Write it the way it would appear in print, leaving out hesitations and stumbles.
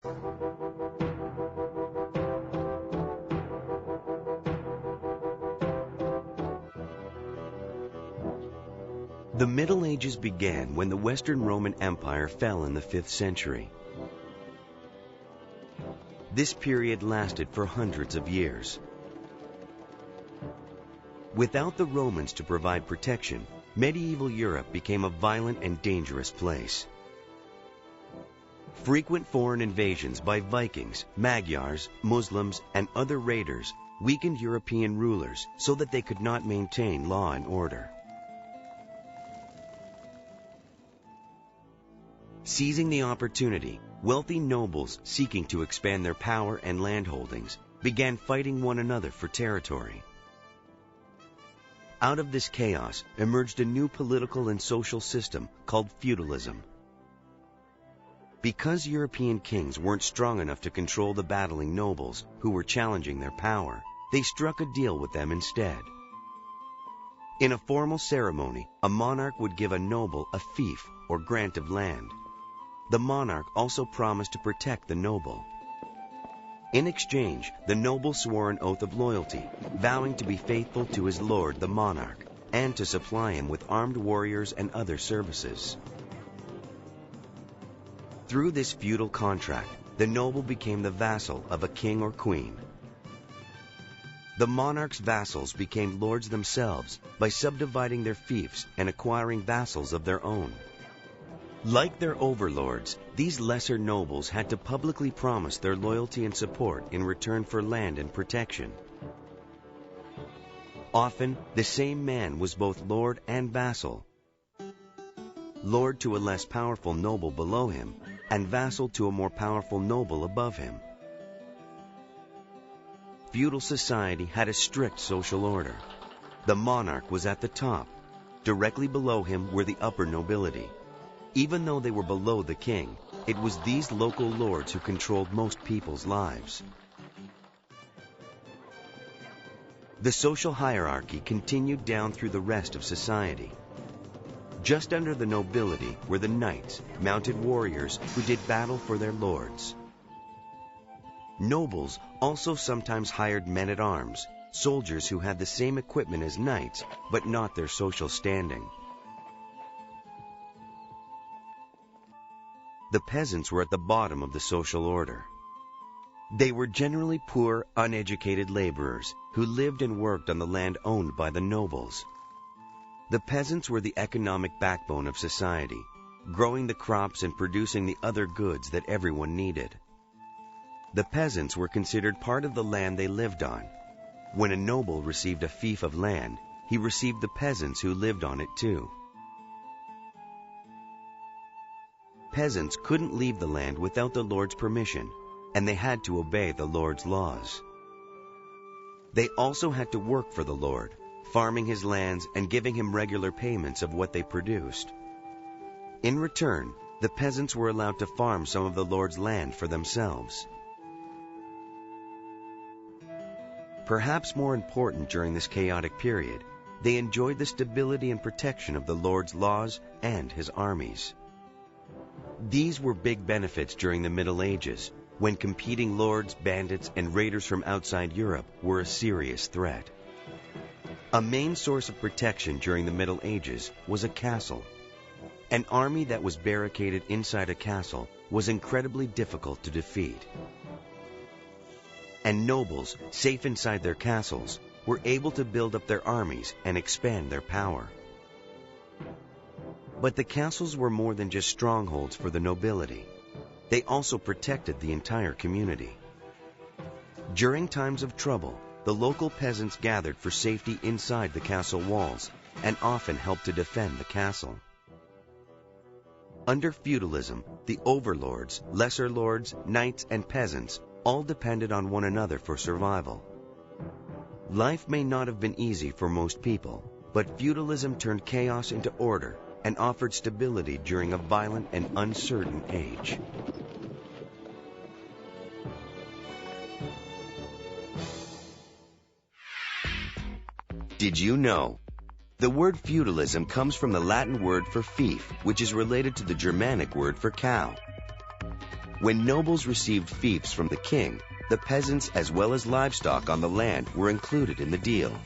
The Middle Ages began when the Western Roman Empire fell in the 5th century. This period lasted for hundreds of years. Without the Romans to provide protection, medieval Europe became a violent and dangerous place. Frequent foreign invasions by Vikings, Magyars, Muslims, and other raiders weakened European rulers so that they could not maintain law and order. Seizing the opportunity, wealthy nobles seeking to expand their power and landholdings began fighting one another for territory. Out of this chaos emerged a new political and social system called feudalism. Because European kings weren't strong enough to control the battling nobles who were challenging their power, they struck a deal with them instead. In a formal ceremony, a monarch would give a noble a fief or grant of land. The monarch also promised to protect the noble. In exchange, the noble swore an oath of loyalty, vowing to be faithful to his lord, the monarch, and to supply him with armed warriors and other services. Through this feudal contract, the noble became the vassal of a king or queen. The monarch's vassals became lords themselves by subdividing their fiefs and acquiring vassals of their own. Like their overlords, these lesser nobles had to publicly promise their loyalty and support in return for land and protection. Often, the same man was both lord and vassal. Lord to a less powerful noble below him, and vassal to a more powerful noble above him. Feudal society had a strict social order. The monarch was at the top. Directly below him were the upper nobility. Even though they were below the king, it was these local lords who controlled most people's lives. The social hierarchy continued down through the rest of society. Just under the nobility were the knights, mounted warriors who did battle for their lords. Nobles also sometimes hired men-at-arms, soldiers who had the same equipment as knights, but not their social standing. The peasants were at the bottom of the social order. They were generally poor, uneducated laborers who lived and worked on the land owned by the nobles. The peasants were the economic backbone of society, growing the crops and producing the other goods that everyone needed. The peasants were considered part of the land they lived on. When a noble received a fief of land, he received the peasants who lived on it too. Peasants couldn't leave the land without the lord's permission, and they had to obey the lord's laws. They also had to work for the lord, farming his lands and giving him regular payments of what they produced. In return, the peasants were allowed to farm some of the lord's land for themselves. Perhaps more important during this chaotic period, they enjoyed the stability and protection of the lord's laws and his armies. These were big benefits during the Middle Ages, when competing lords, bandits, and raiders from outside Europe were a serious threat. A main source of protection during the Middle Ages was a castle. An army that was barricaded inside a castle was incredibly difficult to defeat. And nobles, safe inside their castles, were able to build up their armies and expand their power. But the castles were more than just strongholds for the nobility. They also protected the entire community. During times of trouble, the local peasants gathered for safety inside the castle walls and often helped to defend the castle. Under feudalism, the overlords, lesser lords, knights, and peasants all depended on one another for survival. Life may not have been easy for most people, but feudalism turned chaos into order and offered stability during a violent and uncertain age. Did you know? The word feudalism comes from the Latin word for fief, which is related to the Germanic word for cow. When nobles received fiefs from the king, the peasants as well as livestock on the land were included in the deal.